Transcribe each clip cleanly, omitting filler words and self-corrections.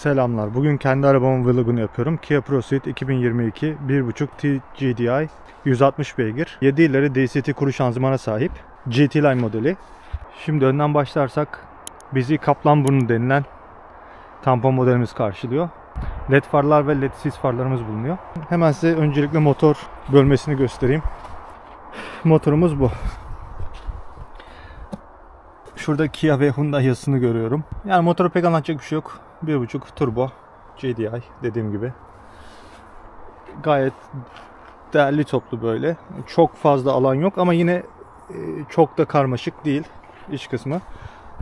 Selamlar. Bugün kendi arabamın vlogunu yapıyorum. Kia Proceed 2022 1.5 TGDI 160 beygir. 7 ileri DCT kuru şanzımana sahip. GT Line modeli. Şimdi önden başlarsak bizi Kaplanburnu denilen tampon modelimiz karşılıyor. LED farlar ve LED sis farlarımız bulunuyor. Hemen size öncelikle motor bölmesini göstereyim. Motorumuz bu. Şurada Kia ve Hyundai yazısını görüyorum. Yani motoru pek anlatacak bir şey yok. 1.5 turbo GDI dediğim gibi. Gayet değerli toplu böyle. Çok fazla alan yok ama yine çok da karmaşık değil iç kısmı.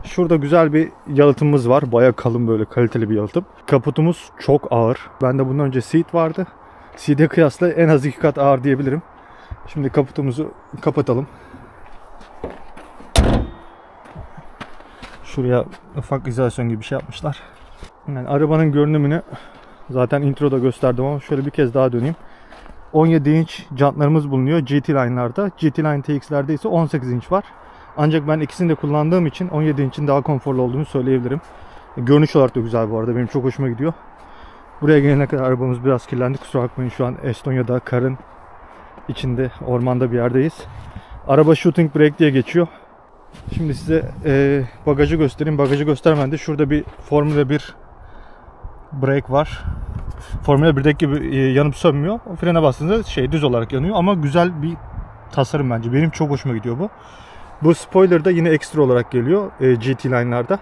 Şurada güzel bir yalıtımımız var. Baya kalın böyle kaliteli bir yalıtım. Kaputumuz çok ağır. Bende bundan önce Ceed vardı. Ceed'e kıyasla en az 2 kat ağır diyebilirim. Şimdi kaputumuzu kapatalım. Şuraya ufak izolasyon gibi bir şey yapmışlar. Yani arabanın görünümünü zaten introda gösterdim ama şöyle bir kez daha döneyim. 17 inç jantlarımız bulunuyor GT Line'larda. GT Line TX'lerde ise 18 inç var. Ancak ben ikisini de kullandığım için 17 inçin daha konforlu olduğunu söyleyebilirim. Görünüş olarak da güzel bu arada. Benim çok hoşuma gidiyor. Buraya gelene kadar arabamız biraz kirlendi. Kusura bakmayın, şu an Estonya'da karın içinde, ormanda bir yerdeyiz. Araba shooting brake diye geçiyor. Şimdi size bagajı göstereyim. Bagajı göstermeden de şurada bir Formula 1 brake var. Formula 1'deki gibi yanıp sönmüyor. O frene bastığınızda düz olarak yanıyor ama güzel bir tasarım bence. Benim çok hoşuma gidiyor bu. Bu spoiler da yine ekstra olarak geliyor GT Line'larda.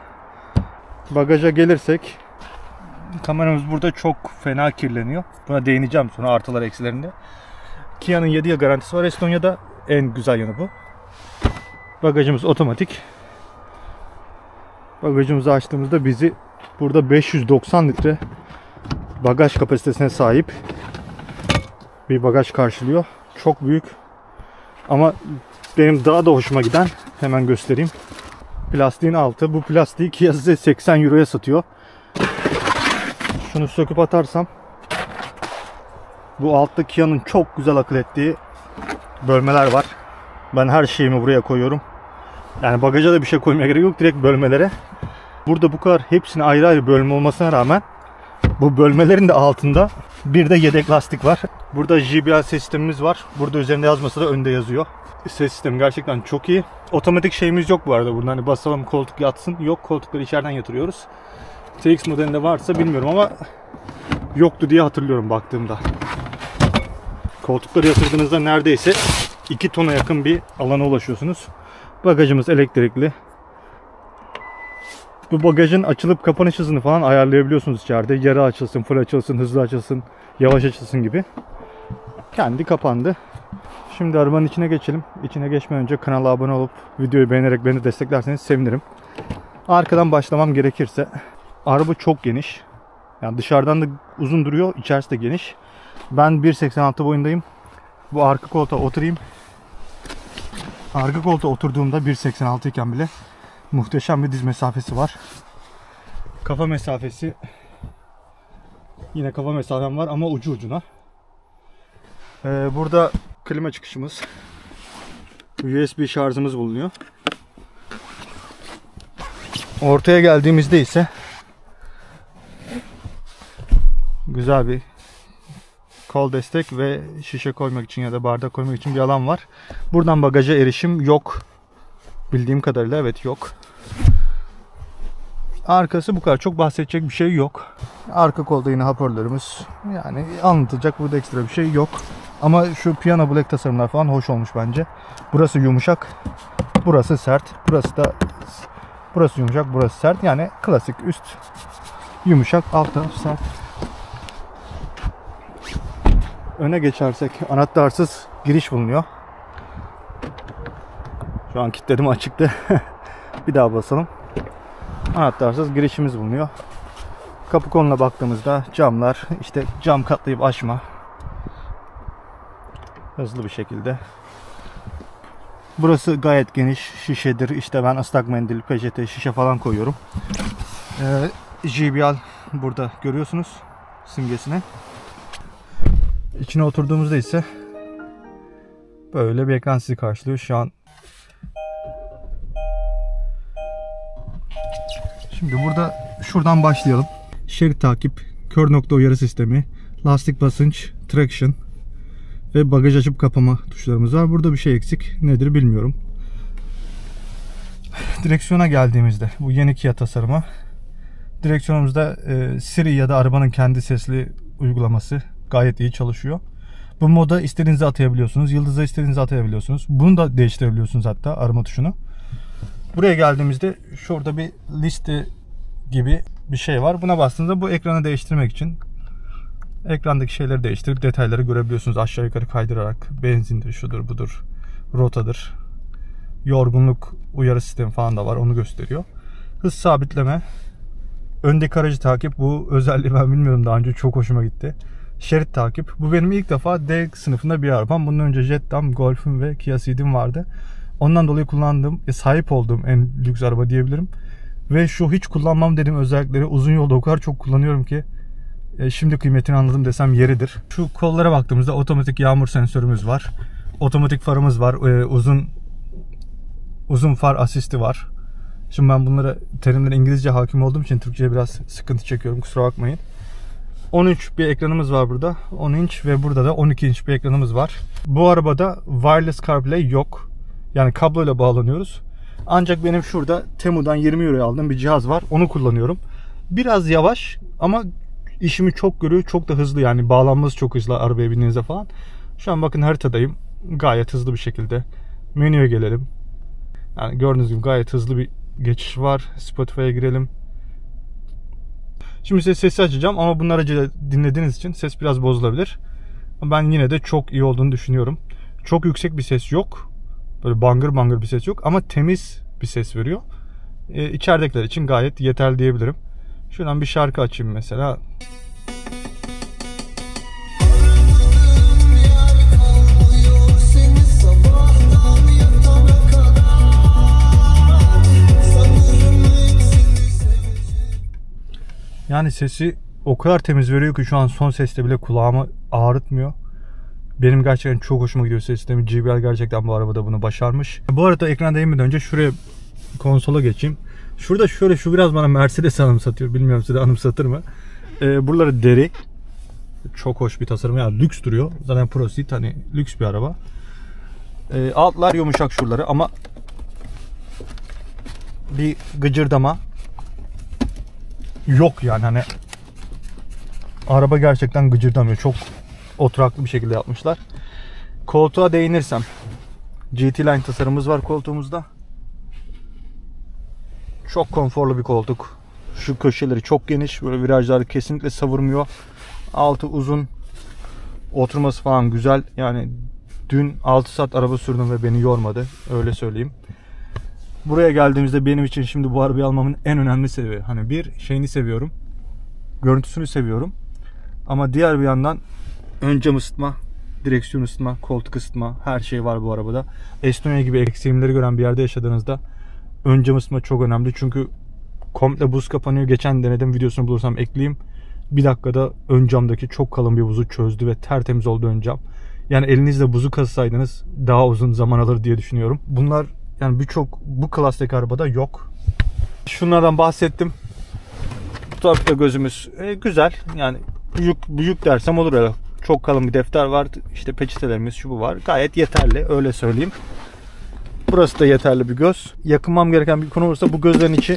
Bagaja gelirsek, kameramız burada çok fena kirleniyor. Buna değineceğim sonra artılar eksilerinde. Kia'nın 7 yıl garantisi var Estonya'da. En güzel yanı bu. Bagajımız otomatik. Bagajımızı açtığımızda bizi burada 590 litre bagaj kapasitesine sahip bir bagaj karşılıyor. Çok büyük. Ama benim daha da hoşuma giden, hemen göstereyim. Plastiğin altı. Bu plastiği Kia size 80 euroya satıyor. Şunu söküp atarsam, bu altta Kia'nın çok güzel akıl ettiği bölmeler var. Ben her şeyimi buraya koyuyorum. Yani bagaja da bir şey koymaya gerek yok. Direkt bölmelere. Burada bu kadar hepsine ayrı ayrı bölme olmasına rağmen bu bölmelerin de altında bir de yedek lastik var. Burada JBL ses sistemimiz var. Burada üzerinde yazmasa da önde yazıyor. Ses sistemi gerçekten çok iyi. Otomatik şeyimiz yok bu arada. Burada hani basalım koltuk yatsın. Yok, koltukları içeriden yatırıyoruz. TX modelinde varsa bilmiyorum ama yoktu diye hatırlıyorum baktığımda. Koltukları yatırdığınızda neredeyse 2 tona yakın bir alana ulaşıyorsunuz. Bagajımız elektrikli. Bu bagajın açılıp kapanış hızını falan ayarlayabiliyorsunuz içeride. Yarı açılsın, full açılsın, hızlı açılsın, yavaş açılsın gibi. Kendi kapandı. Şimdi arabanın içine geçelim. İçine geçmeden önce kanala abone olup videoyu beğenerek beni desteklerseniz sevinirim. Arkadan başlamam gerekirse, araba çok geniş. Yani dışarıdan da uzun duruyor, içerisi de geniş. Ben 1.86 boyundayım. Bu arka koltuğa oturayım. Arka koltuğa oturduğumda 1.86 iken bile muhteşem bir diz mesafesi var. Kafa mesafesi, yine kafa mesafem var ama ucu ucuna. Burada klima çıkışımız, USB şarjımız bulunuyor. Ortaya geldiğimizde ise güzel bir kol destek ve şişe koymak için ya da bardak koymak için bir alan var. Buradan bagaja erişim yok. Bildiğim kadarıyla evet, yok. Arkası bu kadar. Çok bahsedecek bir şey yok. Arka kolda yine hoparlörümüz. Yani anlatılacak burada ekstra bir şey yok. Ama şu piyano black tasarımlar falan hoş olmuş bence. Burası yumuşak. Burası sert. Burası yumuşak. Burası sert. Yani klasik, üst yumuşak, alt taraf sert. Öne geçersek anahtarsız giriş bulunuyor. Şu an kilitledim, açıktı. Bir daha basalım. Anahtarsız girişimiz bulunuyor. Kapı koluna baktığımızda camlar, işte cam katlayıp açma. Hızlı bir şekilde. Burası gayet geniş, şişedir. İşte ben ıslak mendil, peçete, şişe falan koyuyorum. JBL burada görüyorsunuz simgesini. İçine oturduğumuzda ise böyle bir ekran sizi karşılıyor. Şu an Şimdi burada şuradan başlayalım. şerit takip, kör nokta uyarı sistemi, lastik basınç, traction ve bagaj açıp kapama tuşlarımız var. Burada bir şey eksik. Nedir bilmiyorum. Direksiyona geldiğimizde bu yeni Kia tasarımı. Direksiyonumuzda Siri ya da arabanın kendi sesli uygulaması gayet iyi çalışıyor. Bu moda istediğinizi atayabiliyorsunuz. Yıldıza istediğinizi atayabiliyorsunuz. Bunu da değiştirebiliyorsunuz hatta arama tuşunu. Buraya geldiğimizde şurada bir liste gibi bir şey var. Buna bastığınızda bu ekranı değiştirmek için ekrandaki şeyleri değiştirip detayları görebiliyorsunuz. Aşağı yukarı kaydırarak benzindir, şudur budur, rotadır, yorgunluk uyarı sistemi falan da var. Onu gösteriyor. Hız sabitleme, öndeki aracı takip. Bu özelliği ben bilmiyorum daha önce. Çok hoşuma gitti. Şerit takip. Bu benim ilk defa D sınıfında bir arabam. Bundan önce Jetta'm, Golf'üm ve Kia Ceed'im vardı. Ondan dolayı kullandığım, sahip olduğum en lüks araba diyebilirim. Ve şu hiç kullanmam dediğim özellikleri uzun yolda o kadar çok kullanıyorum ki şimdi kıymetini anladım desem yeridir. Şu kollara baktığımızda otomatik yağmur sensörümüz var. Otomatik farımız var. Uzun far asisti var. Şimdi ben bunlara terimlere İngilizce hakim olduğum için Türkçe'ye biraz sıkıntı çekiyorum. Kusura bakmayın. 10 inç bir ekranımız var burada. 10 inç ve burada da 12 inç bir ekranımız var. Bu arabada wireless CarPlay yok. Yani kabloyla bağlanıyoruz. Ancak benim şurada Temu'dan 20 euroya aldığım bir cihaz var. Onu kullanıyorum. Biraz yavaş ama işimi çok görüyor. Çok da hızlı, yani bağlanması çok hızlı arabaya bindiğinizde falan. Şu an bakın haritadayım. Gayet hızlı bir şekilde. Menüye gelelim. Yani gördüğünüz gibi gayet hızlı bir geçiş var. Spotify'a girelim. Şimdi size sesi açacağım ama bunları dinlediğiniz için ses biraz bozulabilir. Ben yine de çok iyi olduğunu düşünüyorum. Çok yüksek bir ses yok. Böyle bangır bangır bir ses yok ama temiz bir ses veriyor. İçeridekiler için gayet yeterli diyebilirim. Şuradan bir şarkı açayım mesela. Yani sesi o kadar temiz veriyor ki şu an son seste bile kulağımı ağrıtmıyor. Benim gerçekten çok hoşuma gidiyor ses sistemi. JBL gerçekten bu arabada bunu başarmış. Bu arada ekranda inmeden önce şuraya konsola geçeyim. Şurada şöyle şu biraz bana Mercedes anımsatıyor. Bilmiyorum size anımsatır mı? Buraları deri. Çok hoş bir tasarım. Yani lüks duruyor. Zaten Pro Seat hani lüks bir araba. Altlar yumuşak şuraları ama bir gıcırdama yok yani, hani araba gerçekten gıcırdamıyor. Çok oturaklı bir şekilde yapmışlar. Koltuğa değinirsem, GT Line tasarımımız var koltuğumuzda. Çok konforlu bir koltuk. Şu köşeleri çok geniş. Böyle virajları kesinlikle savurmuyor. Altı uzun. Oturması falan güzel. Yani dün 6 saat araba sürdüm ve beni yormadı. Öyle söyleyeyim. Buraya geldiğimizde benim için şimdi bu arabayı almamın en önemli sebebi. Hani bir şeyini seviyorum. Görüntüsünü seviyorum. Ama diğer bir yandan ön cam ısıtma, direksiyon ısıtma, koltuk ısıtma, her şey var bu arabada. Estonya gibi ekstremleri gören bir yerde yaşadığınızda ön cam ısıtma çok önemli. Çünkü komple buz kapanıyor. Geçen denedim, videosunu bulursam ekleyeyim. Bir dakikada ön camdaki çok kalın bir buzu çözdü ve tertemiz oldu ön cam. Yani elinizle buzu kazısaydınız daha uzun zaman alır diye düşünüyorum. Bunlar yani birçok bu klastaki arabada yok. Şunlardan bahsettim. Bu tarafta gözümüz güzel. Yani büyük dersem olur öyle. Çok kalın bir defter var. İşte peçetelerimiz şu bu var. Gayet yeterli, öyle söyleyeyim. Burası da yeterli bir göz. Yakınmam gereken bir konu olursa bu gözlerin içi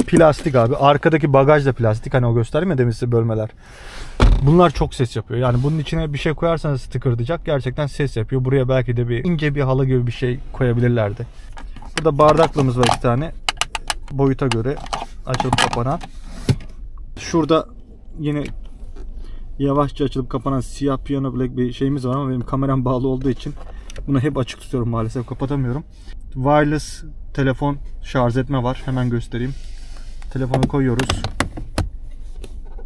plastik abi. Arkadaki bagaj da plastik. Hani o göstereyim ya demin size bölmeler. Bunlar çok ses yapıyor. Yani bunun içine bir şey koyarsanız tıkırdayacak. Gerçekten ses yapıyor. Buraya belki de bir ince bir halı gibi bir şey koyabilirlerdi. Burada bardaklığımız var 2 tane. Boyuta göre açılıp kapanan. Şurada yine yavaşça açılıp kapanan siyah piyano black bir şeyimiz var ama benim kameram bağlı olduğu için bunu hep açık tutuyorum, maalesef kapatamıyorum. Wireless telefon şarj etme var. Hemen göstereyim. Telefonu koyuyoruz.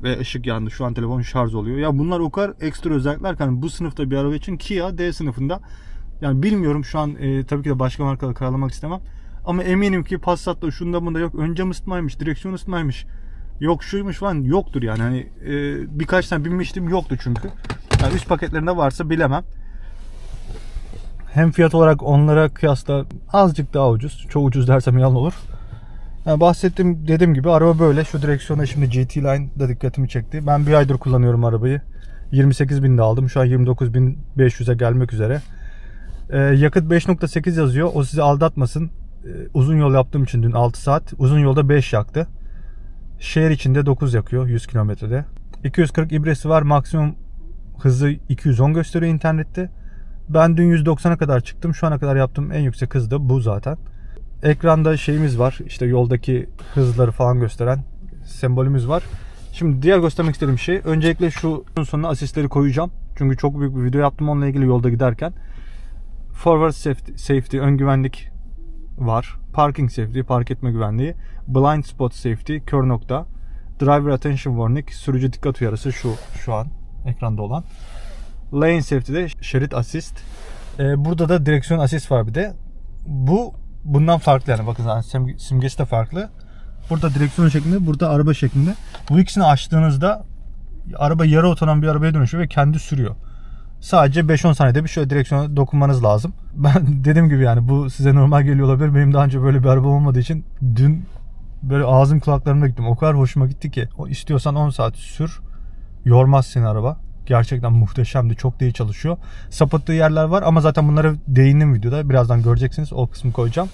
Ve ışık yandı. Şu an telefon şarj oluyor. Ya bunlar o kadar ekstra özellikler ki hani bu sınıfta bir araba için Kia D sınıfında. Yani bilmiyorum şu an tabii ki de başka markaları karalamak istemem. Ama eminim ki Passat'ta şunda bunda yok. Ön cam ısıtmaymış, direksiyon ısıtmaymış. Yok şuymuş falan yoktur yani. Hani birkaç tane binmiştim, yoktu çünkü. Yani üst paketlerinde varsa bilemem. Hem fiyat olarak onlara kıyasla azıcık daha ucuz. Çok ucuz dersem yalan olur. Yani bahsettiğim dediğim gibi araba böyle. Şu direksiyona şimdi GT Line da dikkatimi çekti. Ben bir aydır kullanıyorum arabayı. 28.000'de aldım. Şu an 29.500'e gelmek üzere. Yakıt 5.8 yazıyor. O sizi aldatmasın. Uzun yol yaptığım için dün 6 saat. Uzun yolda 5 yaktı. Şehir içinde 9 yakıyor 100 kilometrede. 240 ibresi var. Maksimum hızı 210 gösteriyor internette. Ben dün 190'a kadar çıktım. Şu ana kadar yaptığım en yüksek hız da bu zaten. Ekranda şeyimiz var. İşte yoldaki hızları falan gösteren sembolümüz var. Şimdi diğer göstermek istediğim şey. Öncelikle şu sonuna asistleri koyacağım. Çünkü çok büyük bir video yaptım onunla ilgili yolda giderken. Forward safety ön güvenlik var. Parking safety, park etme güvenliği. Blind spot safety, kör nokta. Driver attention warning, sürücü dikkat uyarısı şu an ekranda olan. Lane safety'de şerit assist. Burada da direksiyon assist var bir de. Bundan farklı yani, bakın simgesi de farklı. Burada direksiyon şeklinde, burada araba şeklinde. Bu ikisini açtığınızda araba yarı otonom bir arabaya dönüşüyor ve kendi sürüyor. Sadece 5-10 saniyede bir şöyle direksiyona dokunmanız lazım. Ben dediğim gibi yani bu size normal geliyor olabilir. Benim daha önce böyle bir araba olmadığı için dün böyle ağzım kulaklarımda gittim. O kadar hoşuma gitti ki. İstiyorsan 10 saat sür. Yormaz seni araba. Gerçekten muhteşemdi. Çok da iyi çalışıyor. Sapıttığı yerler var ama zaten bunlara değindim videoda. Birazdan göreceksiniz. O kısmı koyacağım.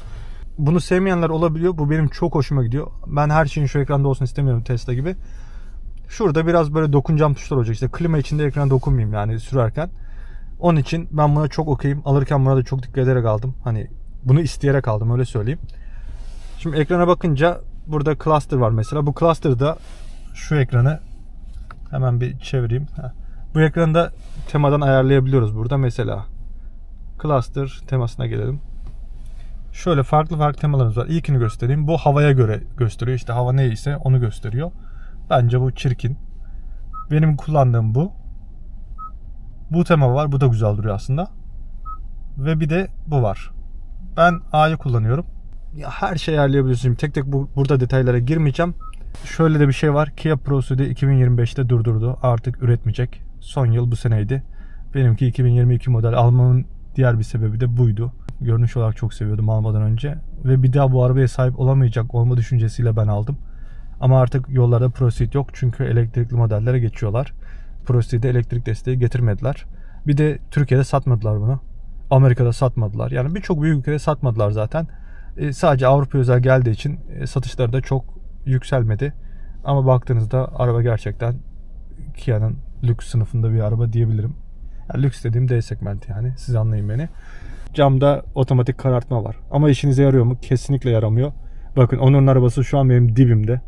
Bunu sevmeyenler olabiliyor. Bu benim çok hoşuma gidiyor. Ben her şeyin şu ekranda olsun istemiyorum Tesla gibi. Şurada biraz böyle dokunacağım tuşlar olacak. İşte klima içinde ekrana dokunmayayım yani sürerken. Onun için ben buna çok okeyim. Alırken buna da çok dikkat ederek aldım. Hani bunu isteyerek aldım, öyle söyleyeyim. Şimdi ekrana bakınca burada cluster var mesela. Bu cluster'da şu ekranı hemen bir çevireyim. Bu ekranı da temadan ayarlayabiliyoruz burada. Mesela cluster temasına gelelim. Şöyle farklı temalarımız var. İlkini göstereyim. Bu havaya göre gösteriyor. İşte hava neyse onu gösteriyor. Bence bu çirkin. Benim kullandığım bu. Bu tema var. Bu da güzel duruyor aslında. Ve bir de bu var. Ben A'yı kullanıyorum. Ya her şeyi ayarlayabiliyorsun. Tek tek burada detaylara girmeyeceğim. Şöyle de bir şey var. Kia Proceed'i 2025'te durdurdu. Artık üretmeyecek. Son yıl bu seneydi. Benimki 2022 model. Almamın diğer bir sebebi de buydu. Görünüş olarak çok seviyordum almadan önce. Ve bir daha bu arabaya sahip olamayacak olma düşüncesiyle ben aldım. Ama artık yollarda Proceed yok. Çünkü elektrikli modellere geçiyorlar. Proceed'e elektrik desteği getirmediler. Bir de Türkiye'de satmadılar bunu. Amerika'da satmadılar. Yani birçok büyük ülkede satmadılar zaten. Sadece Avrupa özel geldiği için satışları da çok yükselmedi. Ama baktığınızda araba gerçekten Kia'nın lüks sınıfında bir araba diyebilirim. Yani lüks dediğim D segmenti yani. Siz anlayın beni. Camda otomatik karartma var. Ama işinize yarıyor mu? Kesinlikle yaramıyor. Bakın Onur'un arabası şu an benim dibimde.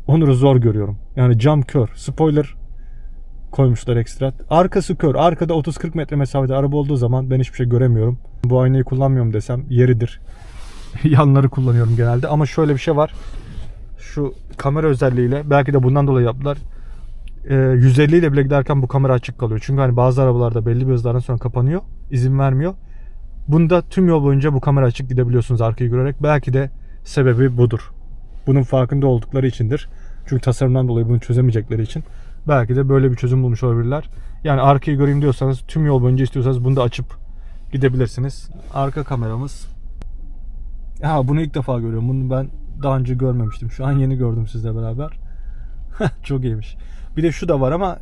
Onur'u zor görüyorum. Yani cam kör. Spoiler koymuşlar ekstra. Arkası kör. Arkada 30-40 metre mesafede araba olduğu zaman ben hiçbir şey göremiyorum. Bu aynayı kullanmıyorum desem yeridir. Yanları kullanıyorum genelde. Ama şöyle bir şey var. Şu kamera özelliğiyle belki de bundan dolayı yaptılar. 150 ile bile giderken bu kamera açık kalıyor. Çünkü hani bazı arabalarda belli bir hızlardan sonra kapanıyor. İzin vermiyor. Bunda tüm yol boyunca bu kamera açık gidebiliyorsunuz arkayı görerek. Belki de sebebi budur. Bunun farkında oldukları içindir. Çünkü tasarımdan dolayı bunu çözemeyecekleri için. Belki de böyle bir çözüm bulmuş olabilirler. Yani arkayı göreyim diyorsanız, tüm yol boyunca istiyorsanız bunu da açıp gidebilirsiniz. Arka kameramız. Bunu ilk defa görüyorum. Bunu ben daha önce görmemiştim. Şu an yeni gördüm sizle beraber. Çok iyiymiş. Bir de şu da var ama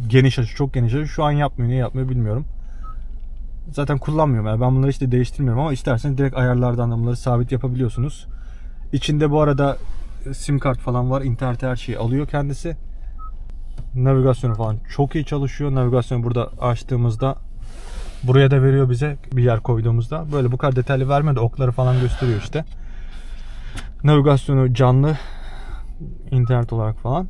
geniş açı, çok geniş açı. Şu an yapmıyor. Niye yapmıyor bilmiyorum. Zaten kullanmıyorum. Yani ben bunları işte değiştirmiyorum ama isterseniz direkt ayarlardan da bunları sabit yapabiliyorsunuz. İçinde bu arada sim kart falan var. İnternet her şeyi alıyor kendisi. Navigasyonu falan çok iyi çalışıyor. Navigasyonu burada açtığımızda buraya da veriyor bize bir yer koyduğumuzda. Böyle bu kadar detaylı vermiyor da okları falan gösteriyor işte. Navigasyonu canlı. İnternet olarak falan.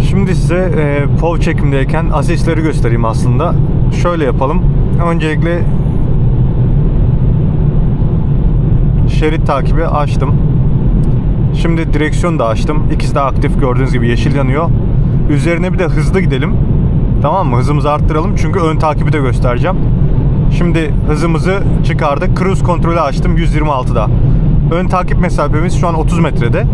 Şimdi size POV çekimdeyken asistleri göstereyim aslında. Şöyle yapalım. Öncelikle şerit takibi açtım. Şimdi direksiyon da açtım. İkisi de aktif, gördüğünüz gibi yeşil yanıyor. Üzerine bir de hızlı gidelim. Tamam mı? Hızımızı arttıralım çünkü ön takibi de göstereceğim. Şimdi hızımızı çıkardık. Cruise kontrolü açtım 126'da. Ön takip mesafemiz şu an 30 metrede.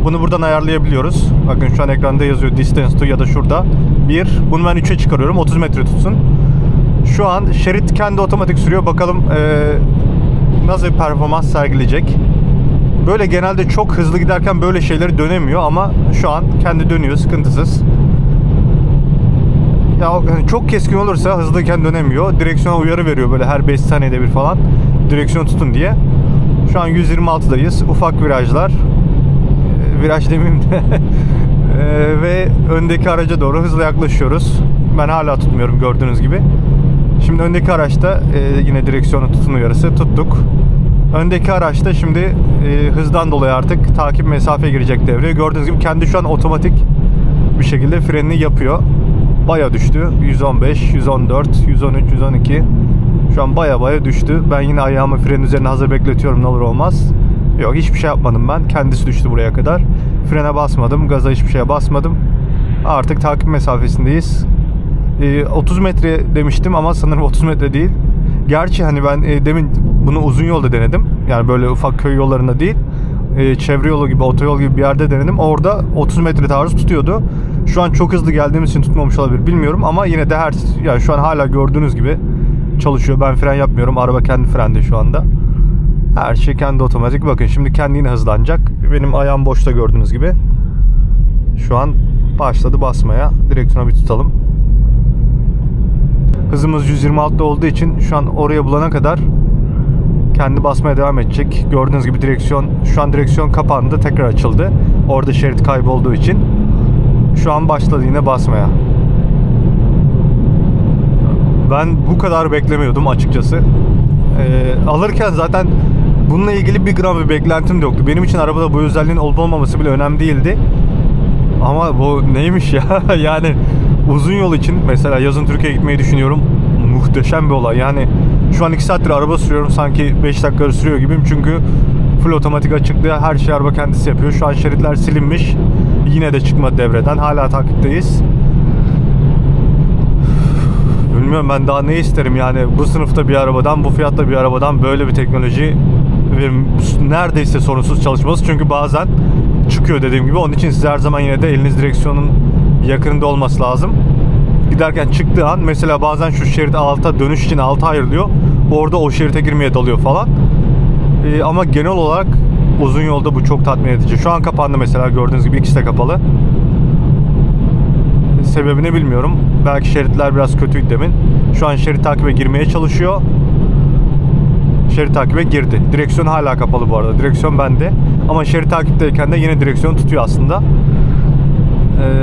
Bunu buradan ayarlayabiliyoruz. Bakın şu an ekranda yazıyor distance to ya da şurada. 1. Bunu ben 3'e çıkarıyorum. 30 metre tutsun. Şu an şerit kendi otomatik sürüyor. Bakalım nasıl bir performans sergileyecek. Böyle genelde çok hızlı giderken böyle şeyleri dönemiyor ama şu an kendi dönüyor sıkıntısız. Ya yani çok keskin olursa hızlıyken dönemiyor. Direksiyona uyarı veriyor böyle her 5 saniyede bir falan. Direksiyonu tutun diye. Şu an 126'dayız. Ufak virajlar. Viraj demeyeyim de. Ve öndeki araca doğru hızla yaklaşıyoruz. Ben hala tutmuyorum gördüğünüz gibi. Şimdi öndeki araçta yine direksiyonu tutun uyarısı tuttuk. Öndeki araçta şimdi hızdan dolayı artık takip mesafe girecek devreye. Gördüğünüz gibi kendi şu an otomatik bir şekilde frenini yapıyor. Baya düştü. 115, 114, 113, 112. Şu an baya düştü. Ben yine ayağımı frenin üzerine hazır bekletiyorum ne olur olmaz. Yok hiçbir şey yapmadım ben. Kendisi düştü buraya kadar. Frene basmadım. Gaza hiçbir şeye basmadım. Artık takip mesafesindeyiz. 30 metre demiştim ama sanırım 30 metre değil. Gerçi hani ben demin bunu uzun yolda denedim. Yani böyle ufak köy yollarında değil. Çevre yolu gibi, otoyol gibi bir yerde denedim. Orada 30 metre taarruz tutuyordu. Şu an çok hızlı geldiğimiz için tutmamış olabilir bilmiyorum ama yine de yani şu an hala gördüğünüz gibi çalışıyor. Ben fren yapmıyorum. Araba kendi frende şu anda. Her şey kendi otomatik. Bakın şimdi kendine hızlanacak. Benim ayağım boşta gördüğünüz gibi. Şu an başladı basmaya. Direksiyonu bir tutalım. Hızımız 126'da olduğu için şu an oraya bulana kadar kendi basmaya devam edecek. Gördüğünüz gibi şu an direksiyon kapandı. Tekrar açıldı. Orada şerit kaybolduğu için. Şu an başladı yine basmaya. Ben bu kadar beklemiyordum açıkçası. Alırken zaten bununla ilgili bir gram bir beklentim de yoktu. Benim için arabada bu özelliğin olup olmaması bile önemli değildi. Ama bu neymiş ya? Yani uzun yol için mesela yazın Türkiye'ye gitmeyi düşünüyorum. Muhteşem bir olay. Yani şu an 2 saattir araba sürüyorum. Sanki 5 dakika sürüyor gibiyim. Çünkü full otomatik açıklığı her şey araba kendisi yapıyor. Şu an şeritler silinmiş. Yine de çıkmadı devreden. Hala takipteyiz. Bilmiyorum ben daha ne isterim yani bu sınıfta bir arabadan, bu fiyatta bir arabadan böyle bir teknoloji ve neredeyse sorunsuz çalışması. Çünkü bazen çıkıyor dediğim gibi. Onun için size her zaman yine de eliniz direksiyonun yakınında olması lazım. Giderken çıktığı an mesela bazen şu şerit alta dönüş için alta ayrılıyor. Orada o şerite girmeye dalıyor falan. Ama genel olarak uzun yolda bu çok tatmin edici. Şu an kapandı mesela gördüğünüz gibi ikisi de kapalı. Sebebini bilmiyorum. Belki şeritler biraz kötüydü demin. Şu an şerit takibe girmeye çalışıyor. Şerit takibe girdi. Direksiyon hala kapalı bu arada. Direksiyon bende. Ama şerit takipteyken de yine direksiyon tutuyor aslında.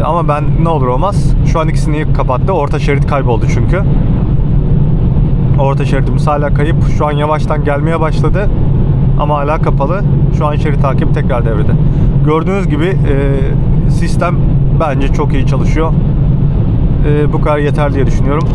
Ama ben ne olur olmaz. Şu an ikisini kapattı. Orta şerit kayboldu çünkü. Orta şeridimiz hala kayıp. Şu an yavaştan gelmeye başladı. Ama hala kapalı. Şu an şerit takip tekrar devrede. Gördüğünüz gibi sistem bence çok iyi çalışıyor. Bu kadar yeter diye düşünüyorum.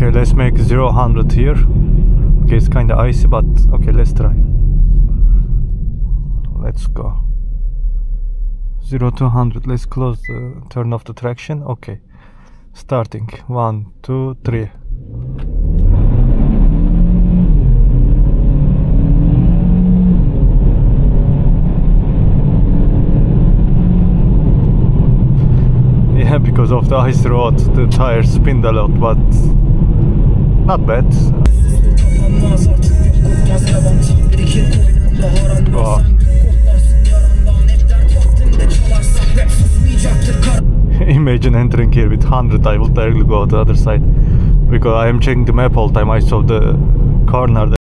Okay, let's make 0-100 here. Okay, it's kind of icy, but okay, let's try. Let's go. 0-100. Let's close the turn off the traction. Okay, starting 1, 2, 3. Yeah, because of the ice road, the tires spin a lot, but not bad. Wow. Imagine entering here with 100, I will directly go to the other side, because I am checking the map all the time. I saw the corner